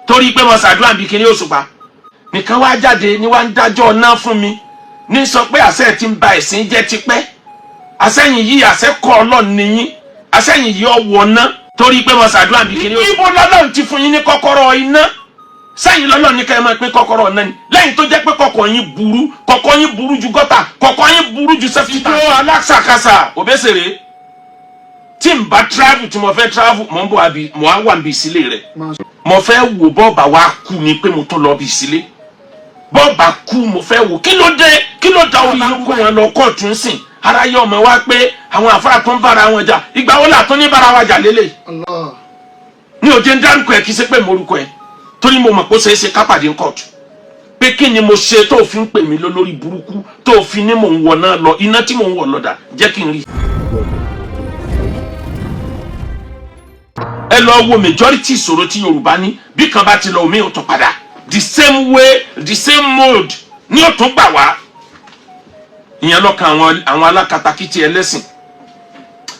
torí pé mo ṣàdúrà bí kíní Òṣùpá nìkan wá jáde ní wá ń dájọ́ ọ̀nà fún mi ní sọ pé àṣẹ ti ń ba ẹ̀sìn jẹ́ tipẹ́ àṣẹyìn yìí àṣẹ kọ́ Ọlọ́run nìyí àṣẹyìn yìí ọ̀wọ̀ ná torí pé mo ṣàdúrà bí kíní Òṣùpá. ibo lọ́lọ́run ti fún yín ní kọ́kọ́rọ́ iná sẹ́yìn lọ́lọ́run ní ká ẹ máa pín kọ́kọ́rọ́ náà ni lẹ́yìn tó jẹ́ pé kọ̀kọ́ yín burú ju gọ́tà kọ̀kọ́ yín burú ju sẹ́fítà. ìjọ aláṣàkáṣà òbẹ́sẹ̀rẹ̀ tí n bá travel tí mo fẹ́ travel mo ń bọ̀ àbí mo á wà níbi ìsílẹ̀ rẹ̀ mo fẹ́ wò bọ́ọ̀bà wa kú ni pé mo tó lọ bí ìsílẹ̀ bọ́ọ̀bà kú mo fẹ́ wò kí ló da orí yín kó wọn lọ kóòtù ń sìn ara yọ ọmọ wa pé àwọn àfáà tó ń bára wọn jà ìgbà wo là tó ní bára wa jà lélẹ̀ ní òjé ń dárúkọ ẹ kì í ṣe pé mo rúkọ ẹ torí mo mọ̀ pé ó ṣeé ṣe kápàdé ń kóòtù pé kí ni mo ṣe tó fi ń pè mí lólórí burúkú tó fi ní mò ń wọ̀ náà lọ iná tí mò ń wọ̀ lọ́dà jẹ́ kí n rí. ẹ lọ wo majority ìṣòro tí Yorùbá ní bí kan bá ti lọ omi ò tún padà the same way the same mode ní ò tún gbà wá. ìyẹn lọ́kàn àwọn alákatakítí ẹlẹ́sìn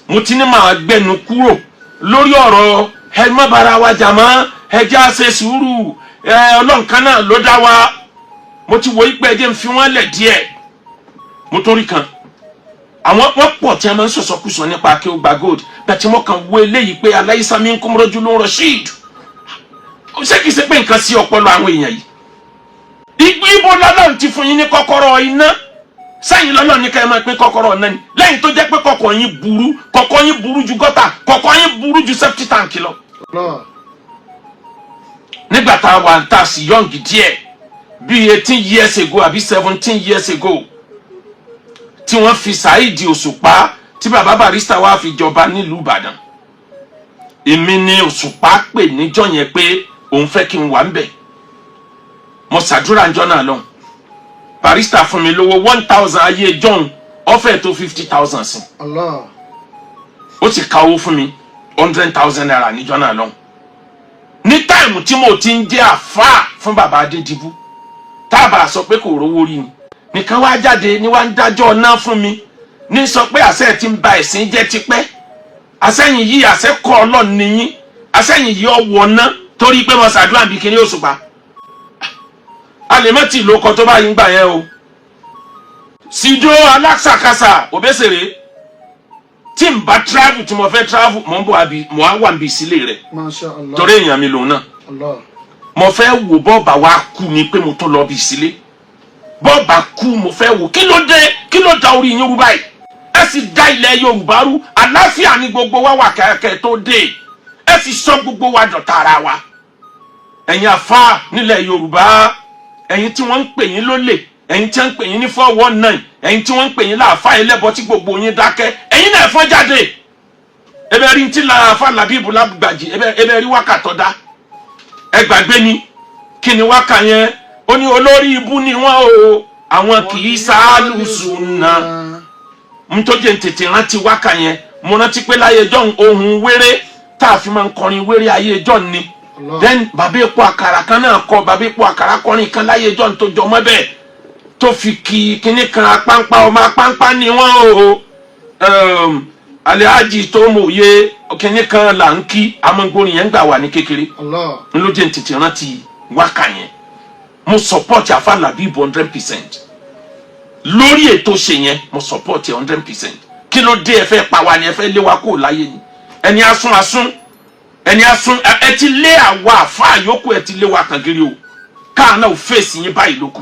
mo ti ní máa gbẹnu kúrò lórí ọ̀rọ̀ ẹ má bára wa jà mọ́ ẹ jẹ́ á ṣe sùúrù Ọlọ́run kan náà ló dá wa mo ti wo ipẹ́ ẹjẹ́ ń fi wọ́n lẹ̀ díẹ̀ mo tó rí kan àwọn wọ́n pọ̀ tí a máa ń sọ̀sọ̀kùsọ̀ nípa kí ó gba gold bẹ́ẹ̀ tí wọ́n kàn wo eléyìí pé aláìsá mi ń kó mọ́rọ́jú ló ń Rashid ṣé kìí ṣe pé nǹkan sí ọpọlọ àwọn èèyàn yìí ibo lọ́lọ́run ti fún yín ní kọ́kọ́rọ́ iná sẹ́yìn lọ́lọ́run ní ká ẹ máa pín kọ́kọ́rọ́ náà ni lẹ́yìn tó jẹ́ pé kọ́kọ́ yín burú ju gọ́tà kọ́kọ́ yín burú ju safety tank lọ. nígbà tá a wà ń tà sí young díẹ̀ bíi 18 years ago àbí 17 years ago tí wọ́n fi Saheed Òṣùpá tí bàbá Barrister wá fi jọba nílùú Ìbàdàn èmi ni Òṣùpá pè níjọ́ yẹn pé òun fẹ́ kí n wà ń bẹ̀ mo ṣàdúrà ńjọ́ náà lọ́hùn Barrister fún mi lówó 1000 ayé john ọ̀fẹ́ tó 50,000 sí ó ti ka owó fún mi 100,000 naira níjọ́ náà lọ́hùn ní táìmù tí mo ti ń jẹ́ àfáà fún bàbá Adédìbú tábà sọ pé kò rówó rí ni nìkan wá jáde ní wá ń dájọ́ ọ̀nà fún mi ní sọ pé àṣẹ ti ń ba ẹ̀sìn jẹ́ tipẹ́ àṣẹyìn yìí àṣẹ kọ́ Ọlọ́run nìyí àṣẹyìn yìí ọ̀wọ̀ ná torí pé mo ṣàdúrà bí kíní Òṣùpá a lè mẹ́tì ló kọ tó bá yín gbà yẹn o síjó aláṣàkáṣà òbẹ́sẹ̀rẹ̀ tí n bá travel tí mo fẹ́ travel mo ń bọ̀ àbí mo á wà níbi ìsílẹ̀ rẹ̀ torí èèyàn mi lòun náà mo fẹ́ wò bọ́ọ̀bà wa kú ni pé mo tó lọ bí ìsílẹ̀ bọ́ọ̀bà kú mo fẹ́ wò kí ló da orí yín rú báyìí ẹ sì da ilẹ̀ Yorùbá rú àlàáfíà ní gbogbo wa wà kẹ̀kẹ́ tó dé ẹ sì sọ gbogbo wa dọ̀tá ara wa ẹ̀yin àfáà nílẹ̀ Yorùbá ẹ̀yin tí wọ́n ń pè yín lólè ẹ̀yin tí wọ́n ń pè yín ní 419 ẹ̀yin tí wọ́n ń pè yín láàfáà ẹlẹ́bọ tí gbogbo yín dákẹ́ ẹ̀yin náà fọ́n jáde ebe rí ti láàfáà Làbíbù Lágbàjì ebe rí wákà tó dá ẹ gbàgbé ni kí ni wákà yẹn ó ní olórí ibú ni wọ́n o àwọn kì í sáálù sùnà n tó jẹ́ tètè rántí wákà yẹn mo rántí pé láyé john ohun wéré tá a fi máa ń kọrin wéré ayé john ni then bàbá epo àkàrà kan náà kọ bàbá epo àkàrà kọrin kan láyé john tó jọ mọ́ bẹ́ẹ̀ tó fi kíní kan apáńpá ọmọ apáńpá ni wọ́n o Alhaji tó mòye kíní kan là ń kí amọ̀gbórin yẹn gbà wà ní kékeré n ló jẹ́ tètè rántí wákà yẹn mo support Afa Làbíbù 100% lórí ètò ṣe yẹn mo support 100% kí ló dé ẹ fẹ́ pa wá ni ẹ fẹ́ lé wa kó láyé ni ẹni asún ẹ ti lé àwa àfáà yòókù ẹ ti lé wa kàn gírí o káà náà ò fèsì yín báyìí lókù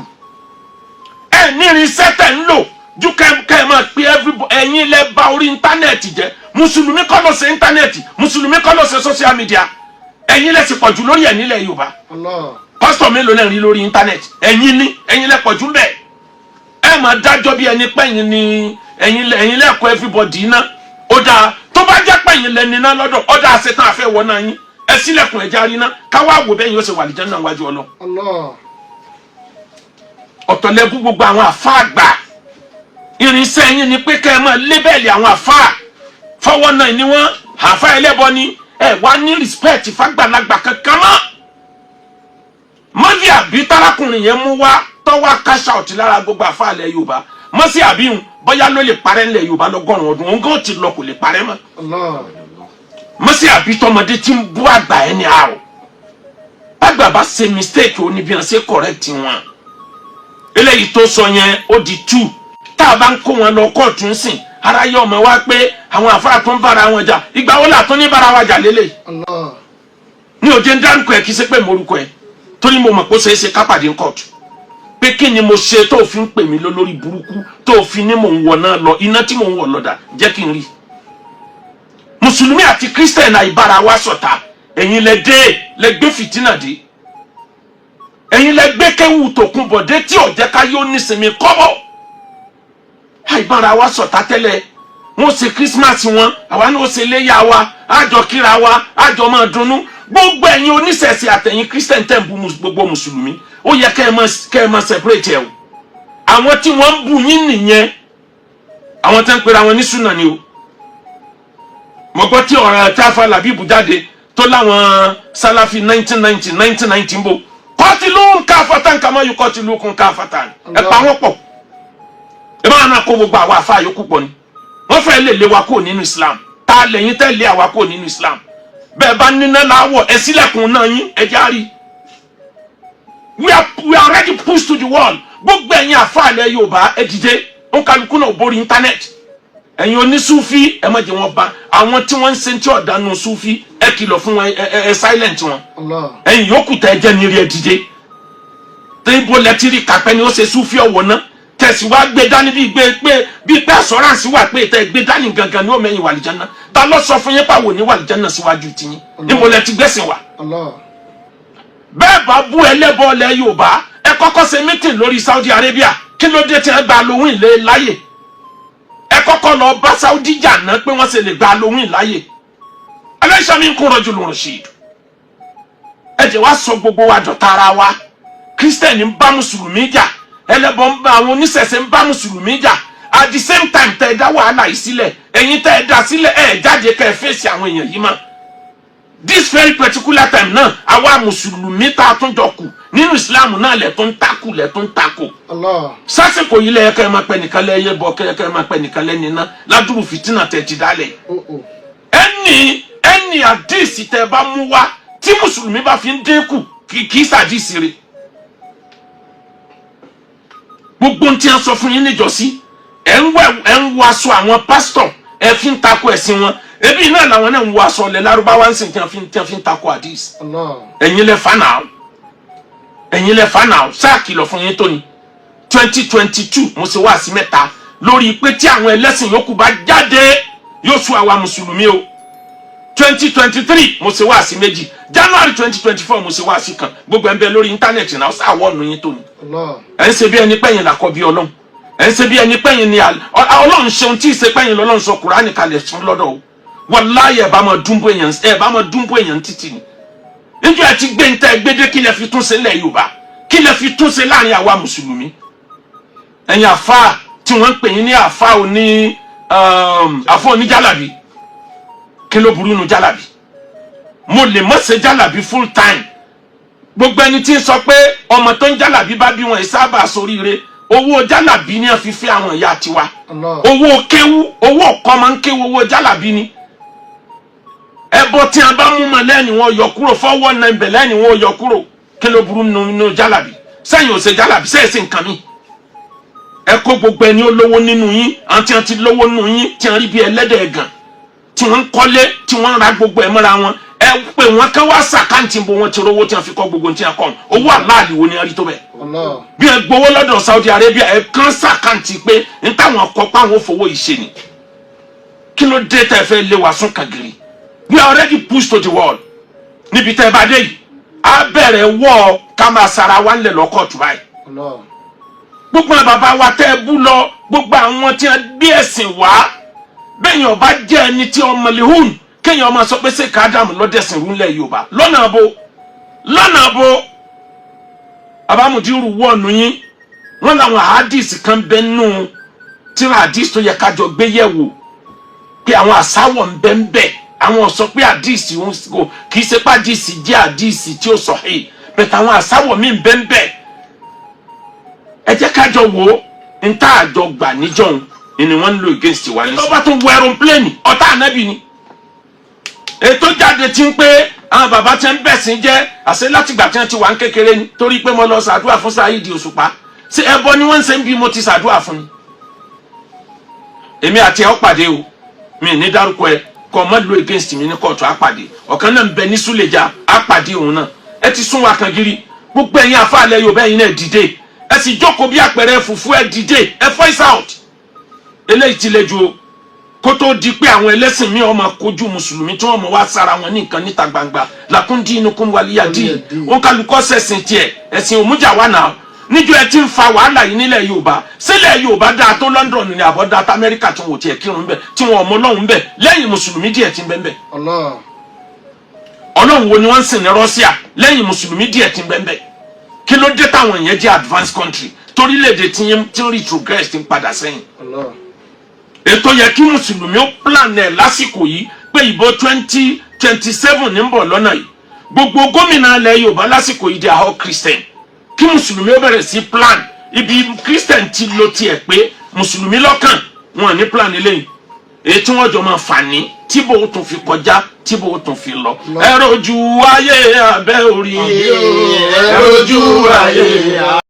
ẹ ní irinṣẹ́ tẹ̀ ń lò ju kẹ́ ẹ máa pe everybody ẹ̀yin lẹ bà orí íńtánẹ́ẹ̀tì jẹ́ mùsùlùmí kọ́ ló ṣe íńtánẹ́ẹ̀tì mùsùlùmí kọ́ ló ṣe social media ẹ̀yin lẹ sì pọ̀ jù lórí ẹ̀ nílẹ̀ Yorùbá pásítọ̀ mélòó lẹ́ rí lórí íńtánẹ́ẹ̀tì ẹ̀yin lẹ pọ̀ jù ń bẹ̀ ẹ máa dájọ́ bí ẹni pẹ́yìn ni ẹ̀yin lẹ́kọ̀ọ́ everybody iná ó dáa tó bá jẹ́ pẹ́yìn lẹ́ni iná lọ́dọ̀ ó dáa ṣetán àfẹ́ wọ náà yín ẹ sílẹ̀kùn ẹja rí iná káwá wò bẹ́yìn ó ṣe wà lìjẹ́ náà wájú ọlọ́ ọ̀tọ̀lẹ́bù gbogbo àwọn àfáà gbà irinṣẹ́ yín ni pé kẹ́ ẹ máa lébẹ̀lì àwọn àfáà fọwọ́ náà ni wọ́n àfáà ẹlẹ́bọ ni ẹ wá ní respect fàgbàlagbà kankan mọ́ mọ́bí àbí tárákùnrin yẹn mú wá tọ́wọ́ cash out lára gbogbo àfáà ilẹ̀ Yorùbá mọ́sí àbíhùn bóyá ló lè parẹ́ ńlẹ̀ Yorùbá lọ́gọ́rùn-ún ọdún òun kò ti lọ kò lè parẹ́ mọ́ mọ́sí àbítọ́mọdé tí ń bú àgbà ẹni àrò àgbà bá ṣe mistake ó ní bí wọ́n ṣe correct wọn eléyìí tó sọ yẹn ó di 2 tá a bá ń kó wọn lọ kóòtù ń sìn ara yọ ọmọ wa pé àwọn àfáà tó ń bára wọn jà ìgbà wo là tó ní bára wa jà lélẹ̀ ní òjé ń dárúkọ ẹ kì í ṣe pé morúkọ ẹ torí mo mọ̀ pé ó ṣeé ṣe ká pàdé ń kóòtù pé kí ni mo ṣe tó fi ń pè mí lórí burúkú tó fi ní mò ń wọ̀ náà lọ iná tí mò ń wọ̀ lọ́dà jẹ́ kí n rí mùsùlùmí àti kírísítẹ̀nì àìbára wa ṣọ̀tá ẹ̀yin lẹ dé lẹ gbé fìtínà dé ẹ̀yin lẹ gbé kéwù tòkunbọ̀dé tí ọ̀jẹ́ ká yóò nísinmi kọ́bọ̀ àìbára wa ṣọ̀tá tẹ́lẹ̀ wọ́n ṣe Christmas wọn àwa náà ṣe léyà wa àjọ kíra wa àjọ máa dunnú gbogbo ẹ̀yin oníṣẹ̀ṣe àtẹ̀yin kírísítẹ̀nì tẹ̀ ń bú gbogbo mùsùlùmí ó yẹ kẹ́ ẹ máa separate ẹ o àwọn tí wọ́n ń bú yín nìyẹn àwọn tẹ́ ń pera wọn ní súnà ni o mo gbọ́ tí ọ̀rọ̀ Táfà Làbíbù jáde tó láwọn Sálàfí 1990 ń bò kọ́tìlú káfátán kàmá yóò kọ́tìlú kún káfátán ẹ pa wọ́n pọ̀ ẹ máa náà kó gbogbo àwọn àfáà yòókù pọ̀ ni wọ́n fẹ́ lè lé wa kó nínú Islam tá a lẹ́yìn tẹ́ lé àwa kó nínú Islam bẹ́ẹ̀ bá níná láwọ̀ ẹ sílẹ̀kùn náà yín ẹ járí we are already pushed to the wall gbogbo ẹ̀yin àfáà lẹ Yorùbá ẹ dìde ó kálukú náà borí íńtánẹ́ẹ̀tì ẹ̀yin onísúfí ẹ má jẹ́ wọn bá àwọn tí wọ́n ń ṣe tí ọ̀dánù súfí ẹ kìlọ̀ fún wọn ẹ silent wọn ẹ̀yin yòókù tẹ́ ẹ jẹ́ ní rí ẹ dìde tẹ́bó lẹ́tírì kápẹ́ ni ó ṣe súfí ọ̀wọ́ náà tẹ̀sí wá gbé dání bíi pé assurance wà pé tẹ́ gbé dání gangan ni ó mẹ́yìn wàlìjánná ta ló sọ fún yín pàwọ̀ ní wàlìjánná síwájú tiyín níbo lẹ ti gbẹ̀sìn wà. bẹ́ẹ̀ bá bú ẹlẹ́bọ lẹ Yorùbá ẹ kọ́kọ́ ṣe meeting lórí Saudi Arabia kí ló dé tí ẹ gba lóhùn ilé láyè ẹ kọ́kọ́ lọ bá Saudi jà náà pé wọ́n ṣe lè gba lóhùn láyè alaysa minkum rajulun rashid ẹ jẹ́ wá sọ gbogbo wa dọ̀tá ara wa Christian ń bá mùsùlùmí jà ẹlẹ́bọ ń bá àwọn oníṣẹ̀ṣe ń bá mùsùlùmí jà at the same time tẹ́ ẹ dá wàhálà yìí sílẹ̀ ẹ̀yin tẹ́ ẹ dá sílẹ̀ ẹ jáde kẹ́ ẹ fèsì àwọn èèyàn yìí mọ́ this very particular time náà àwa mùsùlùmí tá a tún jọ kù nínú Islam náà lẹ̀ tó ń takò lẹ̀ tó ń takò sásìkò yìí lẹ́yẹ kẹ́ ẹ máa pẹ́ nìkan lẹ́yẹ bọ́ kẹ́ ẹ máa pẹ́ nìkan lẹ́ni ná ládùúgbò fìtínà tẹ̀ ti dálẹ̀ ẹni àdìsí tẹ́ bá mú wá tí mùsùlùmí bá fi ń dínkù kì í sàdísì rẹ̀ gbogbo tí a sọ fún yín níjọ́sí ẹ ń wọ aṣọ àwọn pásítọ̀ ẹ fi ń takò ẹ̀sìn wọn ebi náà làwọn náà ń wọ aṣọ ọ̀lẹ́ lárúbáwá ń sìn tí a fi ń takò àdìs ẹ̀yin lẹ fa náà sáà kìlọ̀ fún yín tóni 2022 mo ṣe wá sí mẹ́ta lórí pé tí àwọn ẹlẹ́sìn yòókù bá jáde yóò sú àwa mùsùlùmí o 2023 mo ṣe wá sí méjì January 2024 mo ṣe wá sí kan gbogbo ẹ̀ ń bẹ lórí íńtánẹ̀tì náà sáà wọ́ọ̀nù yín tóni ẹ̀ ń ṣe bí ẹni pẹ́yìn làkọ́ bí Ọlọ́run ẹ̀ ń ṣe bí ẹni pẹ́yìn ni Ọlọ́run ṣeun tí ì ṣe pẹ́yìn lọ́lọ́run sọ Kùránì kalẹ̀ fún lọ́dọ̀ o wàláyé ẹ̀ bá máa dúnbó èèyàn títì ni níjọ́ ẹ ti gbé ń tẹ́ gbédé kí lẹ fi tún ṣe lẹ̀ Yorùbá kí lẹ fi tún ṣe láàrin àwa mùsùlùmí ẹ̀yin àfáà tí wọ́n ń pè yín ní àfáà oníjàlábí kí ló burú nu jàlábí mo lè mọ̀ ṣe jàlábí full time gbogbo ẹni tí ń sọ pé ọmọ tó ń jàlábí bá bí wọn sábà soríire owó jàlábí ni a fi fẹ́ àwọn ìyá tiwa owó kéwú owó ọkọ máa ń kéwú owó jàlábí ni ẹbọ tí a bá mú mọ lẹ́ni wọn yọ kúrò fọwọ́ náà ibẹ̀ lẹ́ni wọn yọ kúrò kí ló burú nínú jàlábí sẹ́yìn ò ṣe jàlábí sẹ́yìn sí nǹkan mi ẹ kó gbogbo ẹni olówó nínú yín àti àti lówó nínú yín tí a rí bí ẹlẹ́dẹ̀ ẹ̀gàn tí wọ́n ń kọ́lé tí wọ́n ń ra gbogbo ẹ̀ mọ́ra wọn ẹ pé wọ́n kán wá sàkáǹtì bó wọ́n ti rówó tí wọ́n fi kọ́ gbogbo tí wọ́n kọ́ owó àláàlì wo ni a rí tó bẹ̀. bí ẹ gbowó lọ́dọ̀ Saudi Arabia ẹ kán sàkáǹtì pé n táwọn kọ́ páwọn fowó ìṣe ni kí ló dé tẹ́ fẹ́ lé wa sún kàgìrì we are already pushed to the wall níbi tẹ́ bá dé yìí á bẹ̀rẹ̀ wọ́ ká máa sara wa ńlẹ̀ lọ́kọ̀ọ̀tù báyìí gbogbo àwọn bàbá wa tẹ́ bú lọ gbogbo àwọn tí wọ́n gbé ẹ̀sìn wá bẹ́ẹ̀ yẹn ọba jẹ́ ẹni tí ọmọ lehun kéèyàn ọmọ sọ pé ṣé kádàmù lọ́dẹ̀sìn rúnlẹ̀ Yorùbá lọ́nà abo abámudiru wọ́ọ̀nù yín wọ́n làwọn hadith kan bẹ́ẹ̀ nù tíra hadith tó yẹ kájọ gbé yẹ̀wò pé àwọn àsáwọ̀ ń bẹ́ẹ̀ ń bẹ́ẹ̀ àwọn sọ pé hadith kì í ṣe pé hadith jẹ́ hadith tí ó sahih bẹ́ẹ̀ táwọn àsáwọ̀ mi ń bẹ́ẹ̀ ń bẹ́ẹ̀ ẹ jẹ́ kájọ wò ó ń tá àjọ gbà níjọ́ ni wọ́n ń lò against wa ní. tọ́ba tó wọ aeroplane ọ̀tá ànábì ni ètò jáde tí ń pé àwọn bàbá tí ń bẹ̀sìn jẹ́ àṣẹ látìgbà tí wọ́n ti wà ń kékeré ni torí pé mo lọ ṣàdúrà fún Saheed Òṣùpá ṣé ẹbọ ni wọ́n ń ṣe ń bí mo ti ṣàdúrà fún ni. èmi àti ẹ ó pàdé o mi ní dárúkọ ẹ kọ mọ lo against mi ní kóòtù á pàdé ọ̀kan náà ń bẹ ní Súlẹ̀jà á pàdé òun náà ẹ ti sún wa kan gírí gbogbo ẹ̀yin àfàlẹ́ Yorùbá ẹ̀yin náà dìde ẹ sì jókòó bí àpẹẹrẹ fùfú ẹ dìde ẹ voice out eléyìí ti le jù o kó tó di pé àwọn ẹlẹ́sìn mi ọmọ kojú mùsùlùmí tí wọ́n mọ̀ wá sára wọn ní nǹkan níta gbangba lakum dinukum waliya din wọn kálukọ́ sẹ̀sìn tiẹ̀ ẹ̀sìn òmùjà wà náà níjọ́ ẹ ti ń fa wàhálà yìí nílẹ̀ Yorùbá sílẹ̀ Yorùbá dáa tó London ní àbọ̀ dáa tó Amẹ́ríkà tí wọn ò tiẹ̀ kírun bẹ̀ tí wọn ọmọ Ọlọ́run bẹ̀ lẹ́yìn mùsùlùmí díẹ̀ ti ń bẹ́ẹ̀ bẹ́ẹ̀ Ọlọ́run wo ni wọ́n ń sìn ní Russia lẹ́yìn mùsùlùmí díẹ̀ ti ń bẹ́ẹ̀ bẹ́ẹ̀ kí ló dé táwọn èèyàn jẹ́ advanced country torílẹ̀-èdè tí ń retrogress ti ń padà sẹ́yìn ètò yẹ kí mùsùlùmí ó plan ẹ̀ lásìkò yìí pé ìbò 2027 ní ń bọ̀ lọ́nà yìí gbogbo gómìnà ilẹ̀ Yorùbá lásìkò yìí di àhọ́ Christian kí mùsùlùmí ó bẹ̀rẹ̀ sí plan ibi Christian ti lo tiẹ̀ pé mùsùlùmí lọ́kàn wọn ní plan eléyìí èyí tí wọ́n jọ máa fà ní tíbò ó tún fi kọjá tíbò ó tún fi lọ. ẹ rojú ayé abẹ́ orí ẹ rojú ayé.